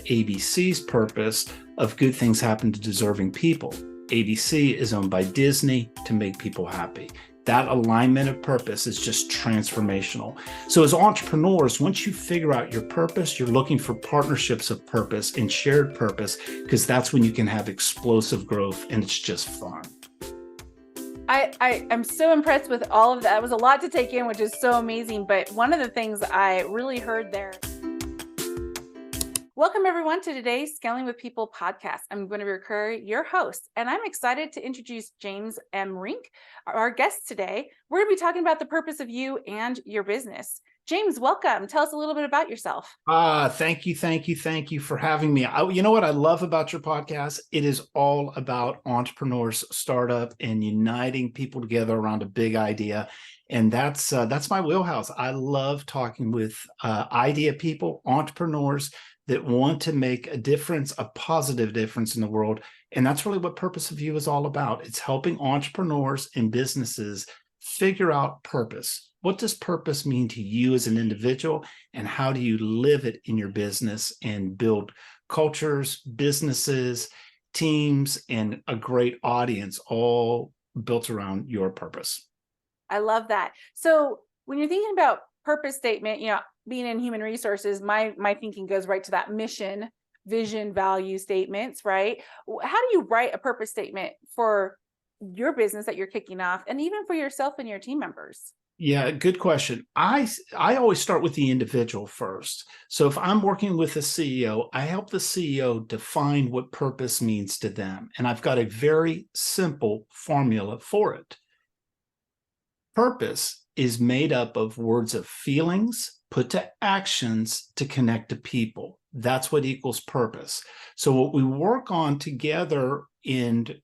ABC's purpose of good things happen to deserving people. ABC is owned by Disney to make people happy. That alignment of purpose is just transformational. So as entrepreneurs, once you figure out your purpose, you're looking for partnerships of purpose and shared purpose, because that's when you can have explosive growth and it's just fun. I'm so impressed with all of that. It was a lot to take in, which is so amazing. But one of the things I really heard there. Welcome everyone to today's Scaling with People podcast. I'm going to be your host, and I'm excited to introduce James M Rink, our guest today. We're going to be talking about the purpose of you and your business. James, welcome. Tell us a little bit about yourself. Thank you for having me. You know what I love about your podcast? It is all about entrepreneurs, startup, and uniting people together around a big idea. And that's my wheelhouse. I love talking with idea people, entrepreneurs that want to make a difference, a positive difference in the world. And that's really what Purpose of You is all about. It's helping entrepreneurs and businesses figure out purpose. What does purpose mean to you as an individual, and how do you live it in your business and build cultures, businesses, teams, and a great audience, all built around your purpose? I love that. So when you're thinking about purpose statement, being in human resources, my thinking goes right to that mission, vision, value statements, right? How do you write a purpose statement for your business that you're kicking off, and even for yourself and your team members? Yeah, good question. I always start with the individual first. So if I'm working with a CEO, I help the CEO define what purpose means to them. And I've got a very simple formula for it. Purpose is made up of words of feelings put to actions to connect to people. That's what equals purpose. So what we work on together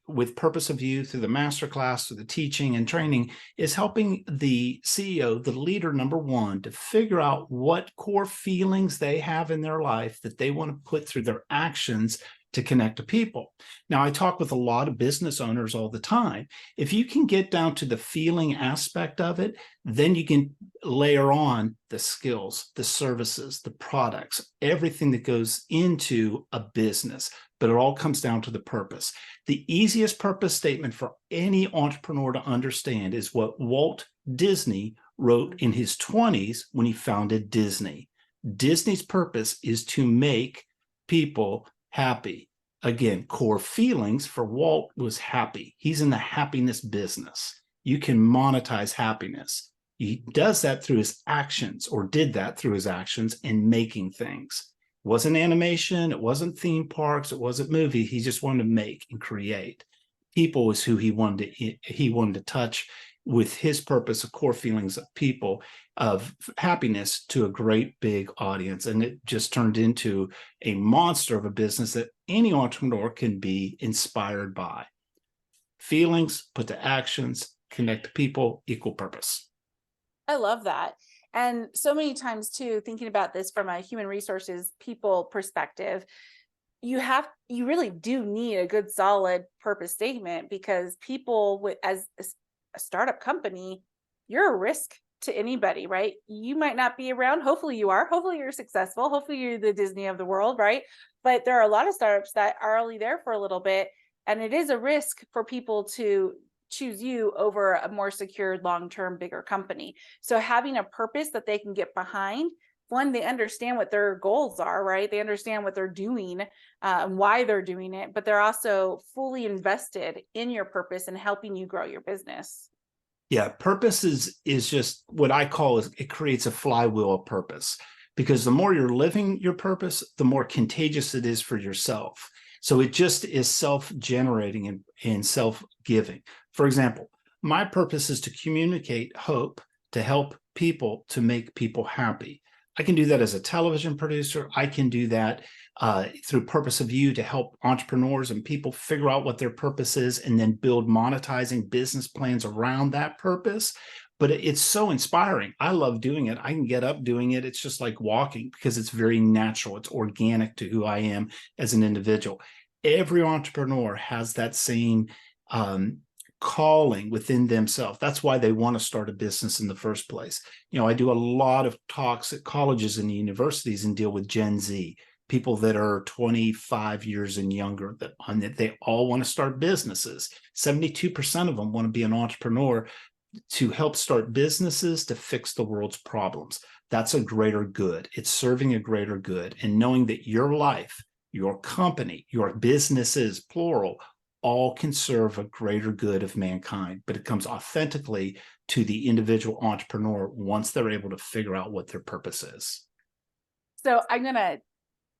with Purpose of You through the masterclass, through the teaching and training, is helping the CEO, the leader, number one, to figure out what core feelings they have in their life that they want to put through their actions to connect to people. Now, I talk with a lot of business owners all the time. If you can get down to the feeling aspect of it, then you can layer on the skills, the services, the products, everything that goes into a business. But it all comes down to the purpose. The easiest purpose statement for any entrepreneur to understand is what Walt Disney wrote in his 20s when he founded Disney. Disney's purpose is to make people happy. Again, core feelings for Walt was happy. He's in the happiness business. You can monetize happiness. He does that through his actions, or did that through his actions in making things. It wasn't animation, it wasn't theme parks, it wasn't movie. He just wanted to make and create. People was who he wanted to touch with his purpose of core feelings of people, of happiness, to a great big audience. And it just turned into a monster of a business that any entrepreneur can be inspired by. Feelings put to actions, connect to people, equal purpose. I love that. And so many times too, thinking about this from a human resources people perspective, you really do need a good solid purpose statement, because people as a startup company, you're a risk to anybody, right? You might not be around. Hopefully you are. Hopefully you're successful. Hopefully you're the Disney of the world, right? But there are a lot of startups that are only there for a little bit. And it is a risk for people to choose you over a more secure, long-term, bigger company. So having a purpose that they can get behind, one, they understand what their goals are, right? They understand what they're doing, why they're doing it, but they're also fully invested in your purpose and helping you grow your business. Yeah, purpose is just what I call it creates a flywheel of purpose, because the more you're living your purpose, the more contagious it is for yourself. So it just is self-generating and self-giving. For example, my purpose is to communicate hope, to help people, to make people happy. I can do that as a television producer. I can do that through Purpose of You to help entrepreneurs and people figure out what their purpose is and then build monetizing business plans around that purpose. But it's so inspiring. I love doing it. I can get up doing it. It's just like walking, because it's very natural. It's organic to who I am as an individual. Every entrepreneur has that same calling within themselves. That's why they want to start a business in the first place. I do a lot of talks at colleges and universities and deal with Gen Z, people that are 25 years and younger, that they all want to start businesses. 72% of them want to be an entrepreneur to help start businesses to fix the world's problems. That's a greater good. It's serving a greater good. And knowing that your life, your company, your businesses, plural, all can serve a greater good of mankind, but it comes authentically to the individual entrepreneur once they're able to figure out what their purpose is. So I'm going to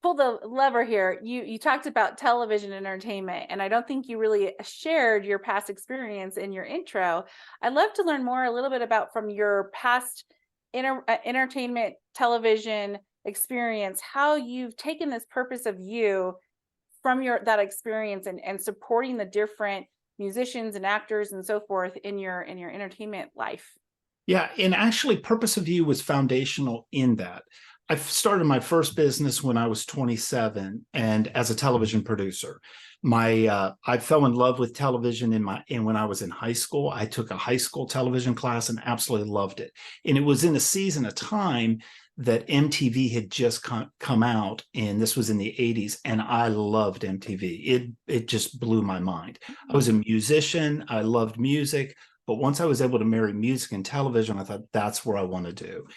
pull the lever here. You talked about television entertainment, and I don't think you really shared your past experience in your intro. I'd love to learn more a little bit about from your past entertainment television experience, how you've taken this purpose of you from that experience and supporting the different musicians and actors and so forth in your entertainment life. Yeah, and actually Purpose of You was foundational in that. I started my first business when I was 27 and as a television producer. I fell in love with television when I was in high school. I took a high school television class and absolutely loved it. And it was in a season of time that MTV had just come out, and this was in the 80s, and I loved MTV. It just blew my mind. I was a musician, I loved music, but once I was able to marry music and television, I thought that's where I want to do.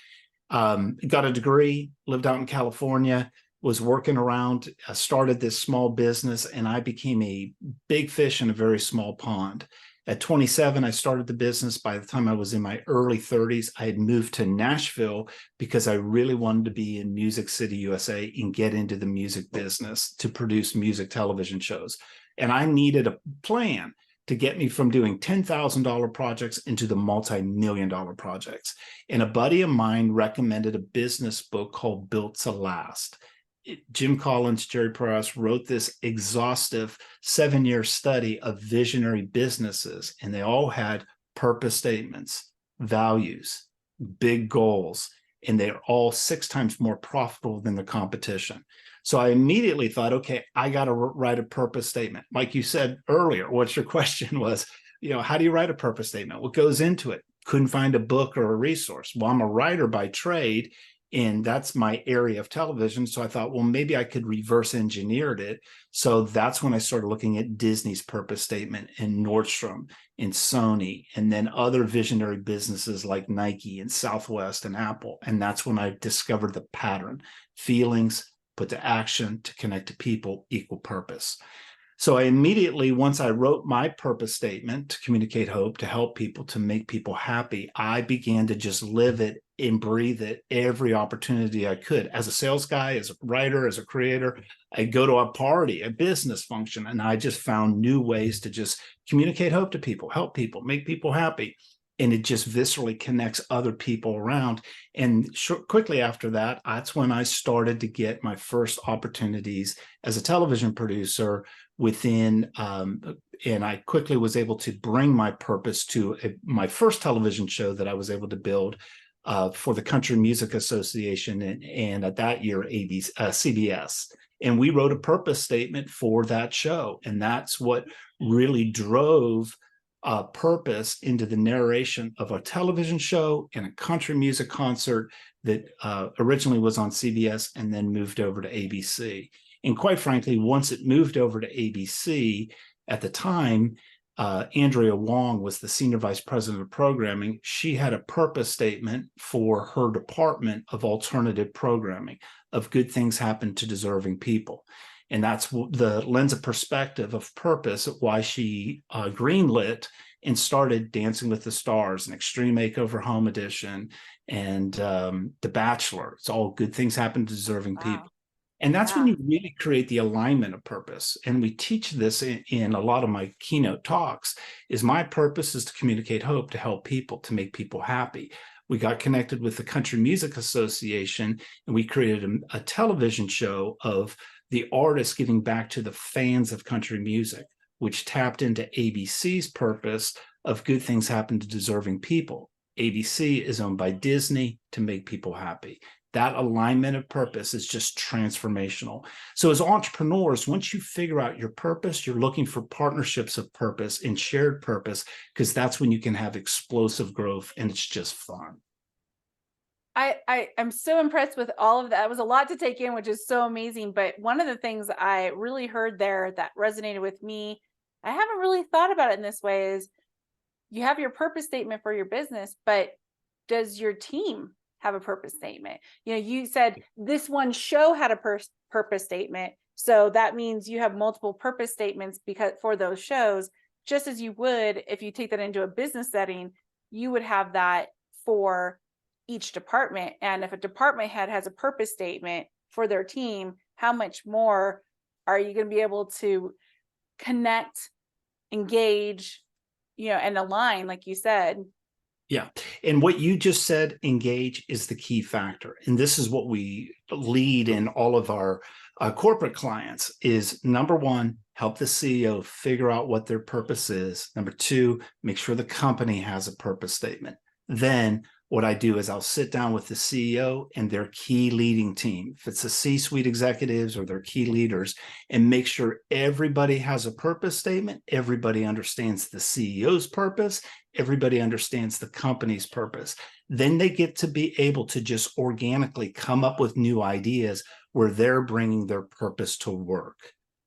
Got a degree, lived out in California, was working around, started this small business, and I became a big fish in a very small pond. At 27, I started the business. By the time I was in my early 30s, I had moved to Nashville because I really wanted to be in Music City, USA, and get into the music business to produce music television shows. And I needed a plan to get me from doing $10,000 projects into the multi-million-dollar projects. And a buddy of mine recommended a business book called Built to Last. Jim Collins, Jerry Press wrote this exhaustive 7-year study of visionary businesses, and they all had purpose statements, values, big goals, and they're all 6 times more profitable than the competition. So I immediately thought, okay, I got to write a purpose statement. Like you said earlier, what your question was, how do you write a purpose statement? What goes into it? Couldn't find a book or a resource. Well, I'm a writer by trade, and that's my area of television. So I thought, well, maybe I could reverse engineer it. So that's when I started looking at Disney's purpose statement and Nordstrom and Sony, and then other visionary businesses like Nike and Southwest and Apple. And that's when I discovered the pattern: feelings put to action to connect to people equal purpose. So I immediately, once I wrote my purpose statement to communicate hope, to help people, to make people happy, I began to just live it and breathe it every opportunity I could. As a sales guy, as a writer, as a creator, I'd go to a party, a business function, and I just found new ways to just communicate hope to people, help people, make people happy. And it just viscerally connects other people around. And quickly after that, that's when I started to get my first opportunities as a television producer and I quickly was able to bring my purpose to my first television show that I was able to build for the Country Music Association and at that year, CBS. And we wrote a purpose statement for that show. And that's what really drove purpose into the narration of a television show and a country music concert that originally was on CBS and then moved over to ABC. And quite frankly, once it moved over to ABC, at the time, Andrea Wong was the senior vice president of programming. She had a purpose statement for her department of alternative programming, of good things happen to deserving people. And that's the lens of perspective of purpose, why she greenlit and started Dancing with the Stars and Extreme Makeover Home Edition and The Bachelor. It's all good things happen to deserving people. And that's when you really create the alignment of purpose. And we teach this in a lot of my keynote talks, is my purpose is to communicate hope, to help people, to make people happy. We got connected with the Country Music Association, and we created a television show of the artists giving back to the fans of country music, which tapped into ABC's purpose of good things happen to deserving people. ABC is owned by Disney to make people happy. That alignment of purpose is just transformational. So as entrepreneurs, once you figure out your purpose, you're looking for partnerships of purpose and shared purpose, because that's when you can have explosive growth and it's just fun. I'm so impressed with all of that. It was a lot to take in, which is so amazing. But one of the things I really heard there that resonated with me, I haven't really thought about it in this way, is you have your purpose statement for your business, but does your team have a purpose statement? You know, you said this one show had a purpose statement. So that means you have multiple purpose statements because for those shows, just as you would if you take that into a business setting, you would have that for each department. And if a department head has a purpose statement for their team, how much more are you going to be able to connect, engage, and align, like you said? Yeah. And what you just said, engage, is the key factor. And this is what we lead in all of our corporate clients is number one, help the CEO figure out what their purpose is. Number two, make sure the company has a purpose statement. Then what I do is I'll sit down with the CEO and their key leading team, if it's the C-suite executives or their key leaders, and make sure everybody has a purpose statement. Everybody understands the CEO's purpose. Everybody understands the company's purpose. Then they get to be able to just organically come up with new ideas where they're bringing their purpose to work.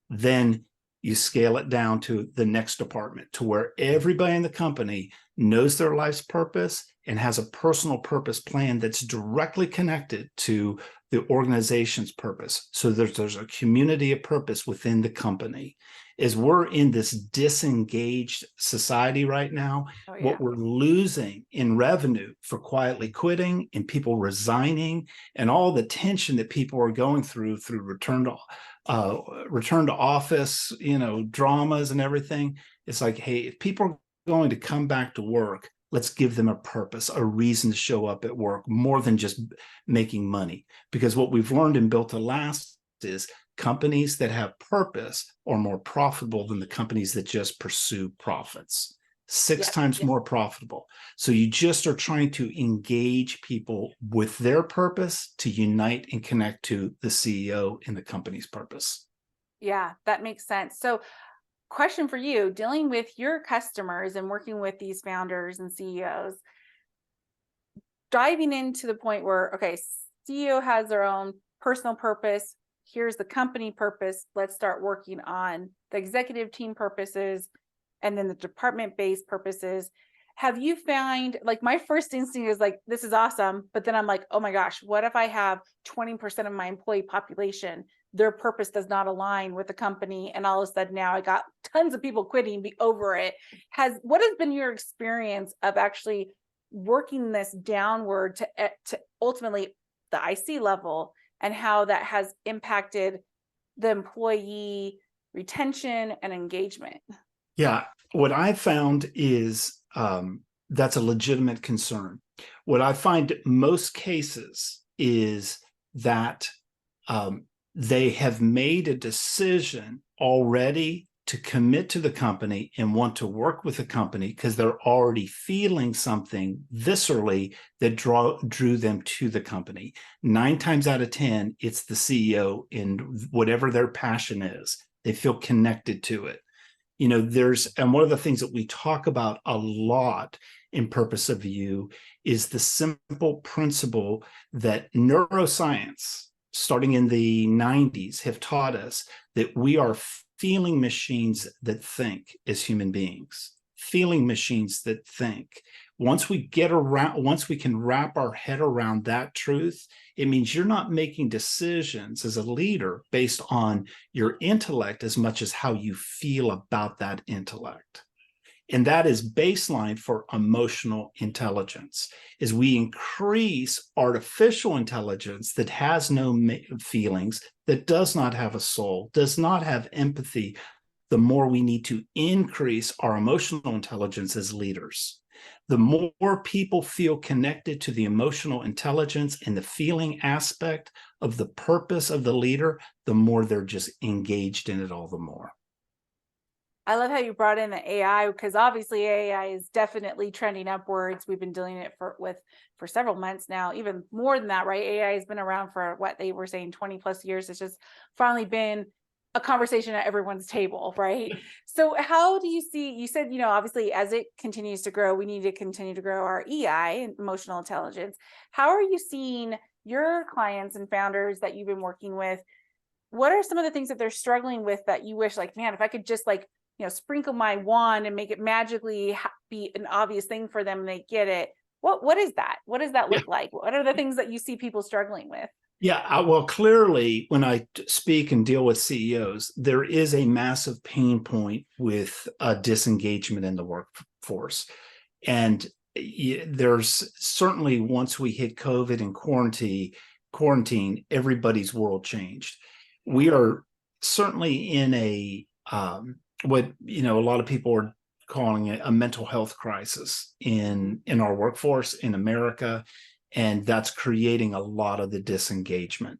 Then you scale it down to the next department to where everybody in the company knows their life's purpose and has a personal purpose plan that's directly connected to the organization's purpose. So there's a community of purpose within the company. As we're in this disengaged society right now, Oh, yeah. what we're losing in revenue for quietly quitting and people resigning and all the tension that people are going through return to office, dramas and everything. It's like, hey, if people are going to come back to work, let's give them a purpose, a reason to show up at work more than just making money. Because what we've learned and built to last is companies that have purpose are more profitable than the companies that just pursue profits. Six Yep. times more profitable. So you just are trying to engage people with their purpose to unite and connect to the CEO and the company's purpose. Yeah, that makes sense. So, question for you, dealing with your customers and working with these founders and CEOs, diving into the point where, okay, CEO has their own personal purpose. Here's the company purpose. Let's start working on the executive team purposes and then the department-based purposes. Have you found, like, my first instinct is like, this is awesome. But then I'm like, oh my gosh, what if I have 20% of my employee population, their purpose does not align with the company, and all of a sudden now I got tons of people quitting over it? What has been your experience of actually working this downward to ultimately the IC level, and how that has impacted the employee retention and engagement? Yeah, what I found is that's a legitimate concern. What I find most cases is that they have made a decision already to commit to the company and want to work with the company because they're already feeling something viscerally that drew them to the company. 9 times out of 10, it's the CEO and whatever their passion is. They feel connected to it. And one of the things that we talk about a lot in Purpose of You is the simple principle that neuroscience, starting in the 90s, have taught us that we are feeling machines that think as human beings, feeling machines that think. Once we can wrap our head around that truth, it means you're not making decisions as a leader based on your intellect as much as how you feel about that intellect. And that is baseline for emotional intelligence. As we increase artificial intelligence that has no feelings, that does not have a soul, does not have empathy, the more we need to increase our emotional intelligence as leaders. The more people feel connected to the emotional intelligence and the feeling aspect of the purpose of the leader, the more they're just engaged in it all the more. I love how you brought in the AI, because obviously AI is definitely trending upwards. We've been dealing it for several months now, even more than that, right? AI has been around for what they were saying 20 plus years. It's just finally been a conversation at everyone's table, right? So how do you see, you said, obviously as it continues to grow, we need to continue to grow our EI, emotional intelligence. How are you seeing your clients and founders that you've been working with? What are some of the things that they're struggling with that you wish, like, man, if I could just like, sprinkle my wand and make it magically be an obvious thing for them and they get it. What is that? What does that Yeah. look like? What are the things that you see people struggling with? Yeah, well, clearly, when I speak and deal with CEOs, there is a massive pain point with disengagement in the workforce. And there's certainly, once we hit COVID and quarantine, everybody's world changed. We are certainly in a what a lot of people are calling it a mental health crisis in our workforce in America, and that's creating a lot of the disengagement.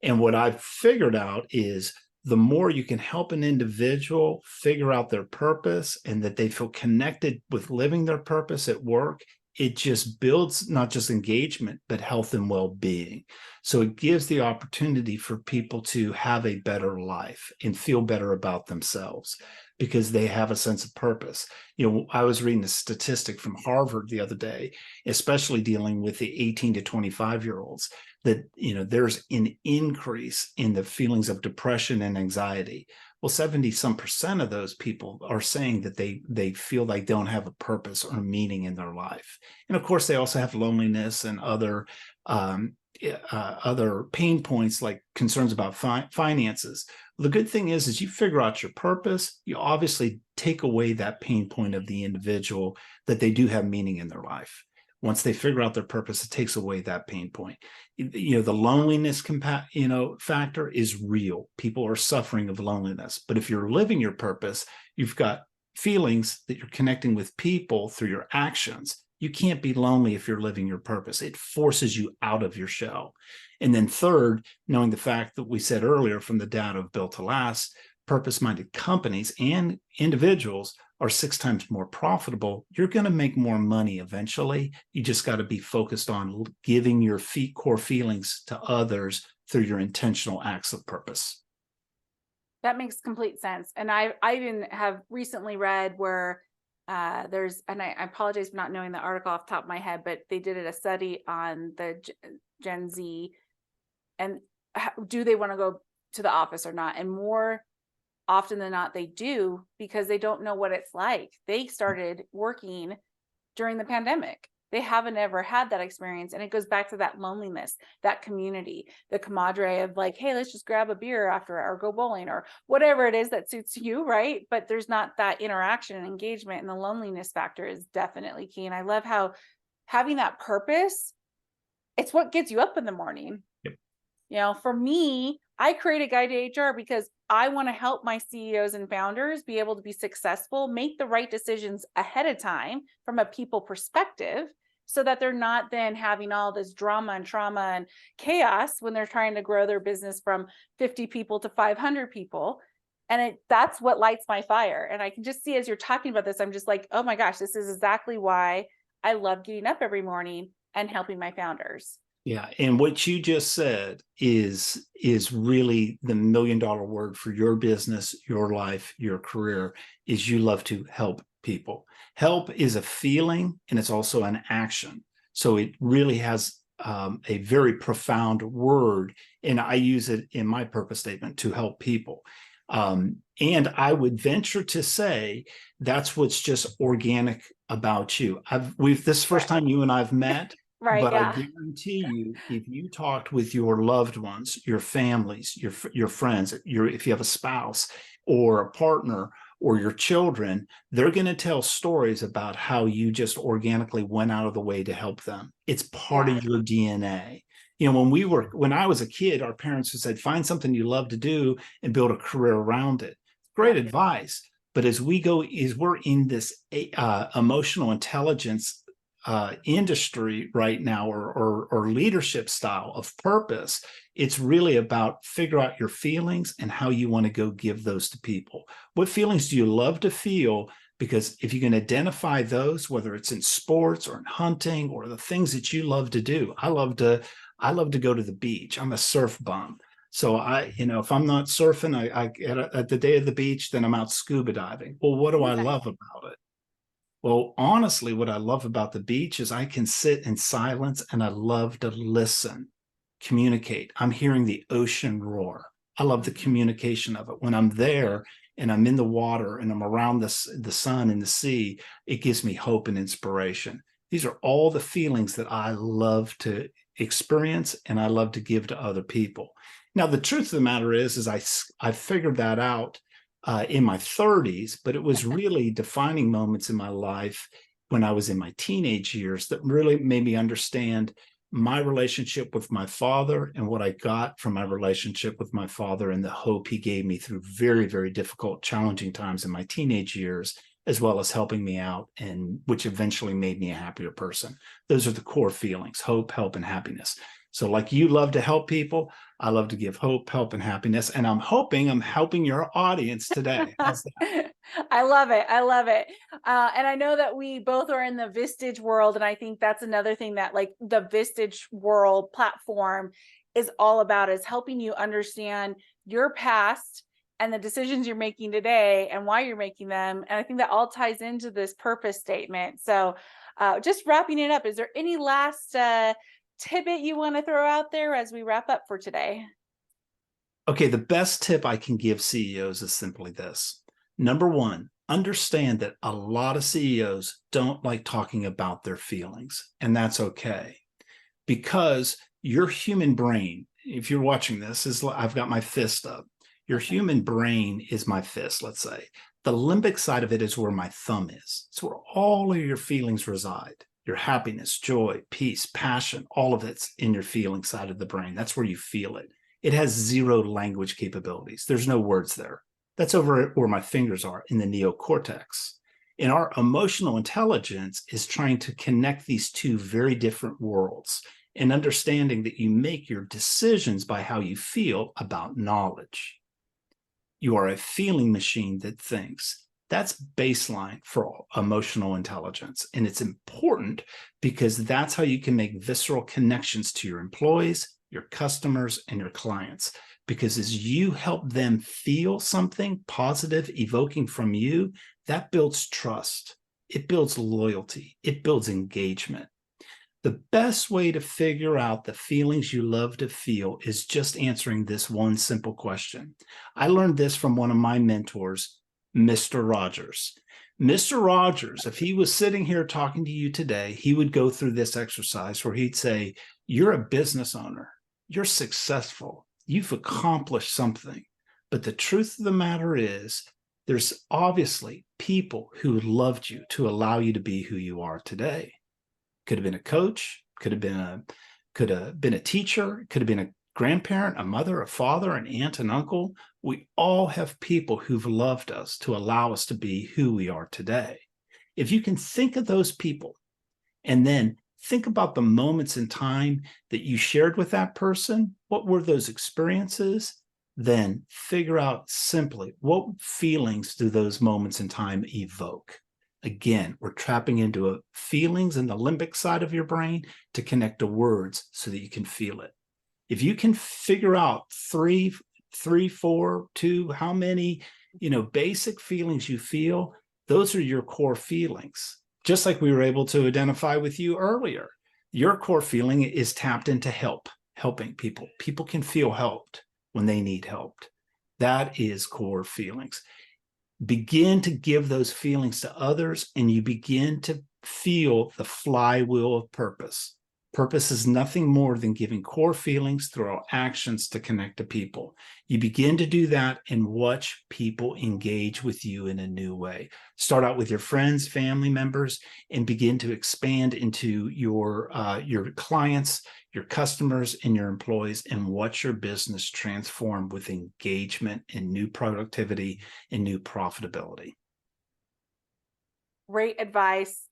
And what I've figured out is the more you can help an individual figure out their purpose and that they feel connected with living their purpose at work, it just builds not just engagement, but health and well-being. So it gives the opportunity for people to have a better life and feel better about themselves because they have a sense of purpose. I was reading a statistic from Harvard the other day, especially dealing with the 18 to 25-year-olds, that there's an increase in the feelings of depression and anxiety. Well, 70% of those people are saying that they feel like they don't have a purpose or meaning in their life. And of course, they also have loneliness and other pain points like concerns about finances. The good thing is you figure out your purpose, you obviously take away that pain point of the individual, that they do have meaning in their life. Once they figure out their purpose, it takes away that pain point. The loneliness factor is real. People are suffering of loneliness. But if you're living your purpose, you've got feelings that you're connecting with people through your actions. You can't be lonely if you're living your purpose. It forces you out of your shell. And then third, knowing the fact that we said earlier from the data of Built to Last, purpose-minded companies and individuals are 6 times more profitable. You're going to make more money eventually. You just got to be focused on giving your core feelings to others through your intentional acts of purpose. That makes complete sense. And I even have recently read where there's, and I apologize for not knowing the article off the top of my head, but they did a study on the Gen Z and do they want to go to the office or not? And more often than not, they do, because they don't know what it's like. They started working during the pandemic. They haven't ever had that experience. And it goes back to that loneliness, that community, the camaraderie of like, hey, let's just grab a beer after or go bowling or whatever it is that suits you, right? But there's not that interaction and engagement, and the loneliness factor is definitely key. And I love how having that purpose, it's what gets you up in the morning. Yep. For me, I created Guide to HR because I want to help my CEOs and founders be able to be successful, make the right decisions ahead of time from a people perspective, so that they're not then having all this drama and trauma and chaos when they're trying to grow their business from 50 people to 500 people. And that's what lights my fire. And I can just see as you're talking about this, I'm just like, oh my gosh, this is exactly why I love getting up every morning and helping my founders. Yeah, and what you just said is really the $1 million word for your business, your life, your career, is you love to help people. Help is a feeling, and it's also an action. So it really has a very profound word, and I use it in my purpose statement, to help people. And I would venture to say that's what's just organic about you. This is the first time you and I've met. Right. But Yeah. I guarantee you, if you talked with your loved ones, your families, your friends, if you have a spouse or a partner or your children, they're going to tell stories about how you just organically went out of the way to help them. It's part of your DNA. When I was a kid, our parents would say, find something you love to do and build a career around it. Great advice. But as we're in this emotional intelligence industry right now, or leadership style of purpose, it's really about figure out your feelings and how you want to go give those to people. What feelings do you love to feel? Because if you can identify those, whether it's in sports or in hunting or the things that you love to do, I love to go to the beach. I'm a surf bum. So if I'm not surfing, at the day of the beach, then I'm out scuba diving. Well, what do I Nice. love about it? Well, honestly, what I love about the beach is I can sit in silence and I love to listen, communicate. I'm hearing the ocean roar. I love the communication of it. When I'm there and I'm in the water and I'm around the sun and the sea, it gives me hope and inspiration. These are all the feelings that I love to experience and I love to give to other people. Now, the truth of the matter is I figured that out in my 30s, but it was really defining moments in my life when I was in my teenage years that really made me understand my relationship with my father and what I got from my relationship with my father and the hope he gave me through very, very difficult, challenging times in my teenage years, as well as helping me out, and which eventually made me a happier person. Those are the core feelings: hope, help, and happiness. So like you love to help people, I love to give hope, help, and happiness. And I'm hoping I'm helping your audience today. How's that? I love it. I love it. And I know that we both are in the Vistage world. And I think that's another thing that like the Vistage world platform is all about, is helping you understand your past and the decisions you're making today and why you're making them. And I think that all ties into this purpose statement. So just wrapping it up, is there any last tidbit you want to throw out there as we wrap up for today? Okay, the best tip I can give CEOs is simply this. Number one, understand that a lot of CEOs don't like talking about their feelings, and that's okay, because your human brain, if you're watching this, is I've got my fist up. Your human brain is my fist, let's say. The limbic side of it is where my thumb is. It's where all of your feelings reside. Your happiness, joy, peace, passion, all of it's in your feeling side of the brain. That's where you feel it. It has zero language capabilities. There's no words there. That's over where my fingers are, in the neocortex. And our emotional intelligence is trying to connect these two very different worlds, and understanding that you make your decisions by how you feel about knowledge. You are a feeling machine that thinks. That's baseline for emotional intelligence. And it's important because that's how you can make visceral connections to your employees, your customers, and your clients. Because as you help them feel something positive evoking from you, that builds trust. It builds loyalty. It builds engagement. The best way to figure out the feelings you love to feel is just answering this one simple question. I learned this from one of my mentors, Mr. Rogers. Mr. Rogers, if he was sitting here talking to you today, he would go through this exercise where he'd say, you're a business owner. You're successful. You've accomplished something. But the truth of the matter is, there's obviously people who loved you to allow you to be who you are today. Could have been a coach, could have been a teacher, could have been a grandparent, a mother, a father, an aunt, an uncle. We all have people who've loved us to allow us to be who we are today. If you can think of those people and then think about the moments in time that you shared with that person, what were those experiences? Then figure out simply what feelings do those moments in time evoke. Again, we're tapping into feelings in the limbic side of your brain to connect to words so that you can feel it. If you can figure out three, four, two, how many, basic feelings you feel, those are your core feelings. Just like we were able to identify with you earlier, your core feeling is tapped into helping people. People can feel helped when they need help. That is core feelings. Begin to give those feelings to others, and you begin to feel the flywheel of purpose. Purpose is nothing more than giving core feelings through our actions to connect to people. You begin to do that and watch people engage with you in a new way. Start out with your friends, family members, and begin to expand into your clients, your customers, and your employees, and watch your business transform with engagement and new productivity and new profitability. Great advice.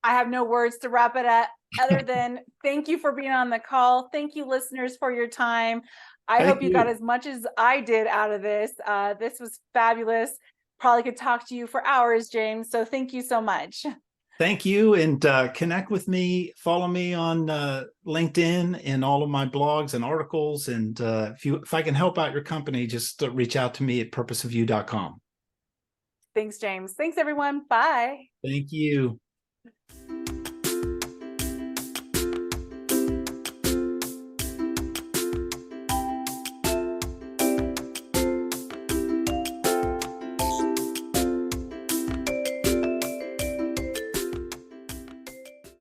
I have no words to wrap it up other than thank you for being on the call. Thank you, listeners, for your time. I hope you got as much as I did out of this. This was fabulous. Probably could talk to you for hours, James. So thank you so much. Thank you, and connect with me. Follow me on LinkedIn and all of my blogs and articles. And if I can help out your company, just reach out to me at purposeofyou.com. Thanks, James. Thanks, everyone. Bye. Thank you.